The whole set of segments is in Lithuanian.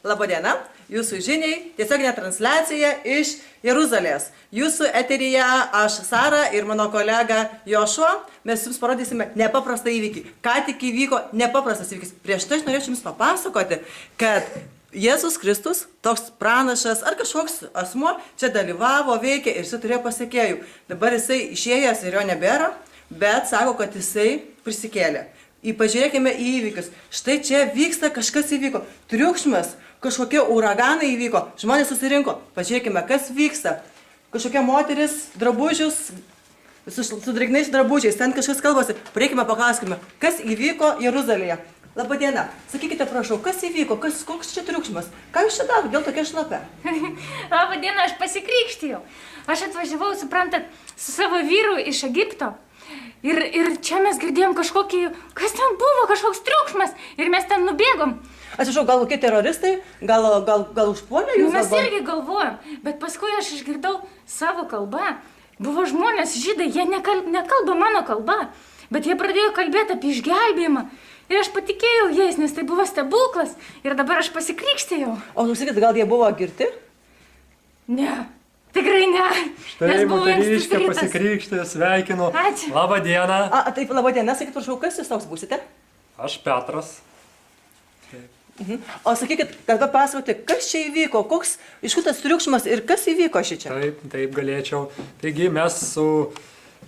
Labadiena, jūsų žiniai, tiesioginė transliacija iš Jeruzalės. Jūsų eteryje aš, Sara, ir mano kolega Jošua, mes jums parodysime nepaprastą įvykį. Ką tik įvyko nepaprastas įvykis. Prieš tai aš norėčiau jums papasakoti, kad Jėzus Kristus, toks pranašas ar kažkoks asmuo, čia dalyvavo, veikė ir jisai turėjo pasekėjų. Dabar jisai išėjęs ir jo nebėra, bet sako, kad jisai prisikėlė. Pažiūrėkime į įvykius. Štai čia vyksta kažkas įvyko. Triukšmas, kažkokie uraganai įvyko. Žmonės susirinko. Pažiūrėkime, kas vyksta. Kažkokia moteris, drabužius, su drėgnais drabužiais. Ten kažkas kalbasi. Pareikime, paklauskime, kas įvyko Jeruzalėje. Labadiena. Sakykite, prašau, kas įvyko? Koks čia triukšmas? Ką jūs čia darote? Dėl tokia šlapia? Labadiena, aš pasikrikštijau. Aš atvažiavau, suprantat, su savo vyru iš Egipto. Ir čia mes girdėjom kažkokį, kas ten buvo, kažkoks triukšmas. Ir mes ten nubėgom. Atsiprašau, gal kokie teroristai? Gal užpuolė jūs? Mes irgi galvojom, bet paskui aš išgirdau savo kalbą. Buvo žmonės, žydai, jie nekalba mano kalba, bet jie pradėjo kalbėti apie išgelbėjimą. Ir aš patikėjau jais, nes tai buvo stebuklas. Ir dabar aš pasikrikštėjau. O sakykit, gal jie buvo girti? Ne, tikrai ne. Štai moteriškė pasikrikštė, sveikinu. Ačiū. Labą dieną. Taip, labadiena. Sakykit, prašau, kas jūs toks būsite? Aš Petras. O sakykit, kad papasakoti, kas čia įvyko, iš kur tas triukšmas ir kas įvyko šičia? Taip galėčiau. Taigi mes su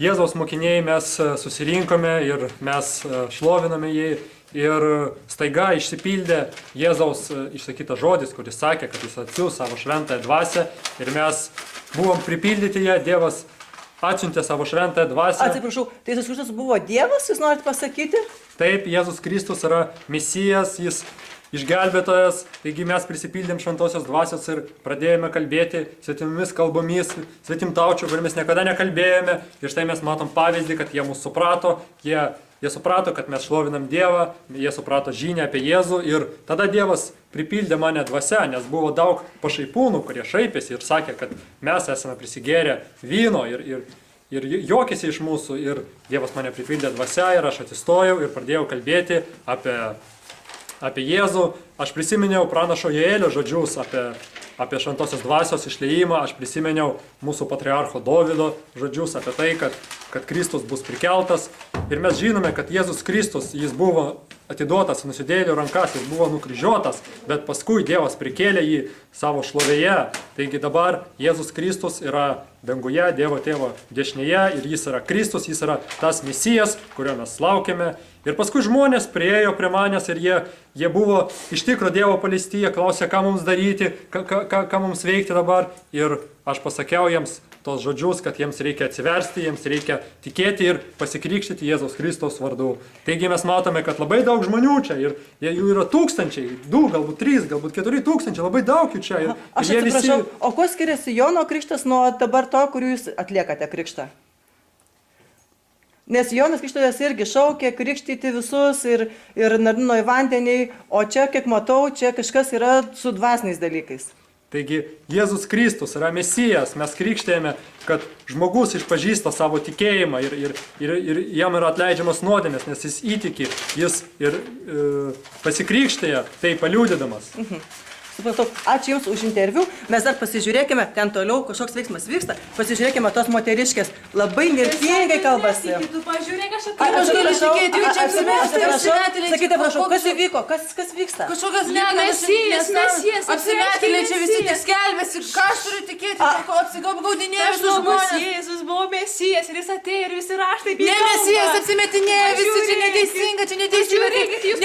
Jėzaus mokiniai mes susirinkome ir mes šloviname jį ir staiga išsipildė Jėzaus išsakytas žodis, kuris sakė, kad jis atsiųs savo šventąją dvasią ir mes buvom pripildyti ją, Dievas atsiuntė savo šventąją dvasią. Atsiprašau, tai Jėzus Kristus buvo Dievas, jūs norite pasakyti? Taip, Jėzus Kristus yra Mesijas, jis išgelbėtojas, taigi mes prisipildėm šventosios dvasios ir pradėjome kalbėti svetimomis kalbomis, svetimtaučių, kuriomis niekada nekalbėjome. Ir štai mes matom pavyzdį, kad jie mūsų suprato, jie suprato, kad mes šlovinam Dievą, jie suprato žinią apie Jėzų ir tada Dievas pripildė mane dvasia, nes buvo daug pašaipūnų, kurie šaipėsi ir sakė, kad mes esame prisigėrę vyno ir juokėsi iš mūsų ir Dievas mane pripildė dvasia ir aš atsistojau ir pradėjau kalbėti apie Jėzų. Aš prisiminiau pranašo Joelio žodžius apie šventosios dvasios išliejimą, aš prisiminiau mūsų patriarcho Dovydo žodžius apie tai, kad Kristus bus prikeltas. Ir mes žinome, kad Jėzus Kristus, jis buvo atiduotas nusidėjėlių rankas, jis buvo nukryžiuotas, bet paskui Dievas prikėlė jį savo šlovėje. Taigi dabar Jėzus Kristus yra danguje, Dievo tėvo dešinėje ir jis yra Kristus, jis yra tas Mesijas, kurio mes laukiame. Ir paskui žmonės priėjo prie manęs ir jie buvo iš tikro Dievo paleisti, jie klausė, ką mums daryti, ką mums veikti dabar. Ir aš pasakiau jiems tos žodžius, kad jiems reikia atsiversti, jiems reikia tikėti ir pasikrikštyti Jėzaus Kristaus vardu. Taigi mes matome, kad labai daug žmonių čia ir jų yra tūkstančiai, 2, galbūt 3, galbūt 4 tūkstančiai, labai daug jų čia. Aš atsiprašau, o kuo skiriasi Jono krikštas nuo dabar to, kuriuo jūs atliekate krikštą? Nes Jonas Krikštytojas irgi šaukė krikštyti visus ir nardino į vandenį, o čia, kiek matau, čia kažkas yra su dvasiniais dalykais. Taigi Jėzus Kristus yra Mesijas, mes krikštėjame, kad žmogus išpažįsta savo tikėjimą ir jam yra atleidžiamas nuodėmės, nes jis įtiki, jis ir pasikrikštėja, tai paliudydamas. Supratau, ačiū Jums už interviu. Mes dar pasižiūrėkime, ten toliau kažkoks veiksmas vyksta. Pasižiūrėkime tos moteriškės. Labai nirtingai kalbasi. Tu pažiūrėk, aš Sakykite, prašau, kas įvyko? Kas vyksta? Kažkokios Mesijas. Apsimetėliai čia visi tik skelbėsi. Ką aš turiu tikėti? Apsigaudinėjo visus žmonės. Jėzus buvo Mesijas ir jis atėjo ir visi raštai. Ne Mesijas, apsimetinėjo visi. Čia neteisinga, čia neteisinga.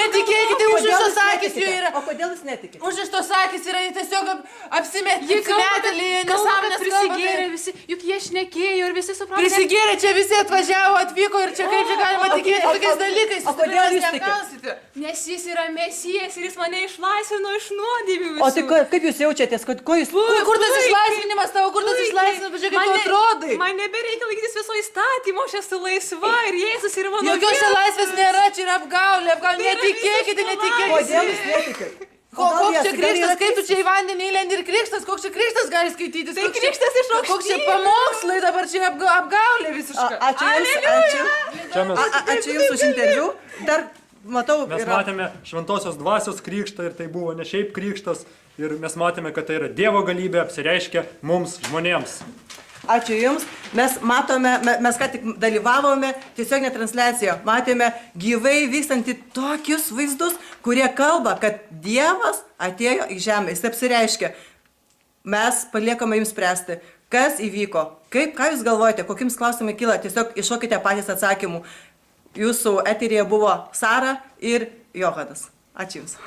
Netikėkite, užrištos akys jų yra. O kodėl jūs netikite? Užrištos akys yra tiesiog apsimetėliai, nesąmonės prisigėrė visi, juk jie šnekėjo ir visi suprato. Prisigėrė, čia visi atvažiavo, atvyko ir čia kaip čia galima tikėti tokiais dalykais. O kodėl jūs tikite? Nes jis yra Mesijas ir jis mane išlaisvino iš nuodėmių visų. O tai kaip jūs jaučiatės? Kur tas išlaisvinimas tavo, kur tas išlaisvinimas, pažiūrėk, kaip tu atrodai? Man nebereikia laikytis viso įstatymo, aš esu laisva ir Jėzus yra mano. Jokios čia laisvės nėra, čia yra apgaulė, netikėkite. Kodėl jūs netikite? Koks čia krikštas, kaip tu čia į vandenį įlendi ir krikštas, koks čia krikštas gali skaitytis? Tai krikštas iš aukštybių. Koks čia pamokslai, dabar čia apgaulė visiška. Ačiū Jums už interviu. Dar matau, Mes matėme šventosios dvasios krikštą ir tai buvo ne šiaip krikštas. Ir mes matėme, kad tai yra Dievo galybė apsireiškia mums žmonėms. Ačiū Jums. Mes matome, mes ką tik dalyvavome tiesioginę transliaciją. Matėme gyvai vykstantį tokius vaizdus, kurie kalba, kad Dievas atėjo į žemę. Jis apsireiškia. Mes paliekame Jums spręsti, kas įvyko, ką Jūs galvojate, kokiams klausimai kyla. Tiesiog iššokite patys atsakymų. Jūsų eterėje buvo Sara ir Johanas. Ačiū Jums.